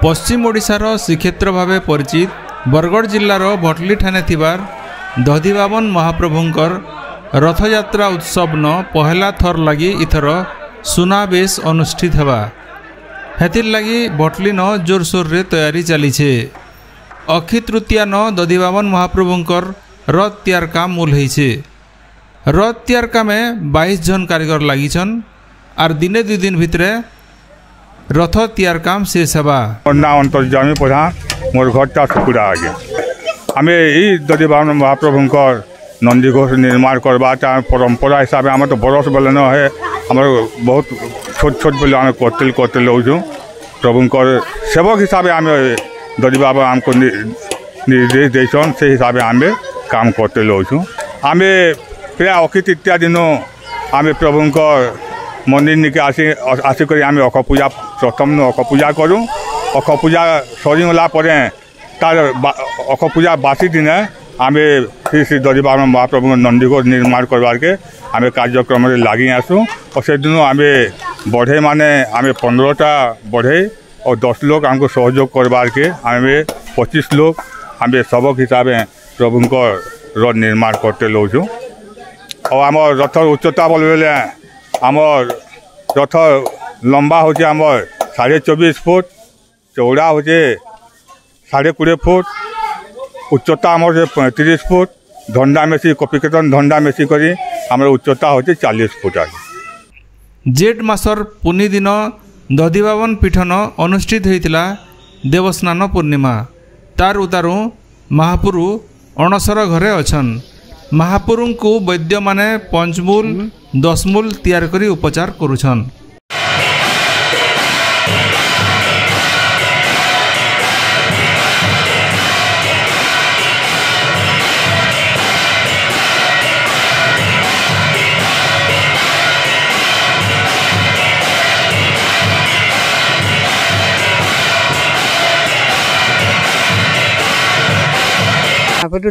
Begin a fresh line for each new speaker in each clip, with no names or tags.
पश्चिम ओडिशार श्रीक्षेत्र भाव परिचित बरगढ़ जिल्लार भटली ठाणे थिबार दधिबाबन महाप्रभुंकर रथयात्रा उत्सव न पहला थर लगी इथर सुनाबेश अनुष्ठित हेबा हेतिर लगी भटली न जोरसोर रे तैयारी चली छे। अक्षय तृतीया न दधिबाबन महाप्रभुंकर रथ तैयार काम ओल्है छे। रथ तैयार कामे 22 जन कारीगर लागिछन आर दिने 2 दिन भितरे रथ तैयार काम शेष हेबा।
अंतर्जामी प्रधान मोर घरटा सुकुड़ा आगे आमे ई दधिबाबन महाप्रभुंकर नंदीघोष निर्माण करवा परंपरा हिसाब से आम तो बरस बेले न है आम बहुत छोट छोट बेले आम करते रोचु प्रभुंकर सेवक हिसाब से आम दधिबाबा आमको निर्देश देसन से हिसाब से आम काम करते रोचु। आम प्राय अक्षय तृतीया दिन आम प्रभुंकर मंदिर निके आसिक आम अख पूजा प्रथम अख पूजा करूँ। अख पूजा सरीगला तार अख पूजा बासी दिन आम श्री श्री दधिबाबन महाप्रभु नंदीघोष निर्माण करवार के आम कार्यक्रम लगी आसू और से दिन आम बढ़े माने आम 15टा बढ़े और 10 लोग आमको सहयोग करवार के आम 25 लोग आम सबक हिसाब से प्रभुंकर रथ निर्माण करते रोचु। और आम रथ उच्चता बोले आम रथ लंबा हो 24.5 फुट चौड़ा हो 20.5 फुट उच्चता आम 35 फुट धंडा मेसी कपिकेतन धंडा मेसी करी आम उच्चता हो 40 फुट।
जेठ मासर पुनी दिन दधिबाबन पीठन अनुष्ठित होता देवस्नान पूर्णिमा तार उतारू महापुरु अणसर घरे अछन। महापुरु को वैद्य माने 5 मूल 10 मूल तैयार करी उपचार करुछन।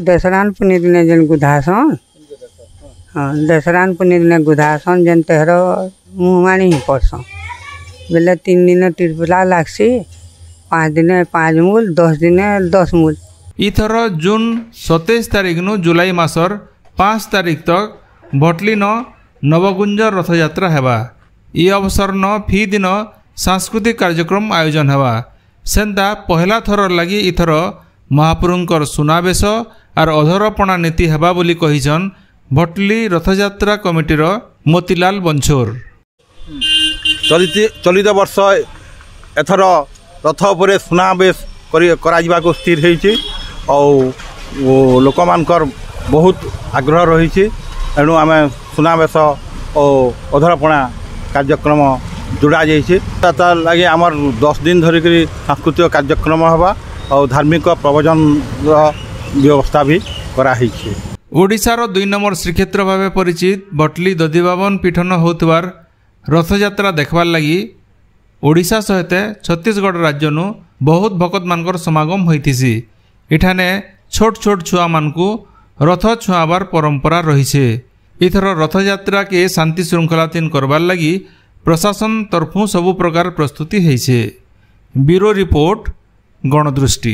दशहरान पुण्य दिन जेन गुधासन हाँ दशहरान पुण्य दिन गुधासन जेन तेहर मुहमाणी ही पड़सन बेले 3 दिन तिरपुला लागसी 5 दिन 5 मूल 10 दिन 10 मूल।
इथर जून 27 तारीख नु जुलाई मासर 5 तारीख तक भटली न नवगुंज रथयात्रा हेबा। ई अवसर न फी दिन सांस्कृतिक कार्यक्रम आयोजन हेबा। सेंता पहला थर लगी इथर महापुरुंकर सुनाबेश आर अधरपणा नीति हेबा बोली कहिछन भटली रथयात्रा कमिटीर मोतीलाल बंछोर।
चलित वर्ष एथर रथ उपरे सुनाबेश को स्थिर होइछि और लोक मानकर बहुत आग्रह रही एणु आम सुनाबेश और अधरपणा कार्यक्रम जोड़ा जाइए लगे आमर 10 दिन धरिक सांस्कृतिक कार्यक्रम हवा और धार्मिक प्रवचन व्यवस्था भी कराई।
ओडिशार 2 नंबर श्रीक्षेत्र भाव परिचित भटली दधिबाबन पीठन होतबार रथयात्रा देखबार लगी ओडिशा सहित छत्तीसगढ़ राज्य नु बहुत भक्त मानकर समागम होइथिसी। इठाने छोट छोट छुआ मानकु रथ छुआबार परंपरा रही। इथर रथयात्रा के शांति श्रृंखलाधीन करबार लगी प्रशासन तरफु सबु प्रकार प्रस्तुति होइछे। Bureau report गणदृष्टि।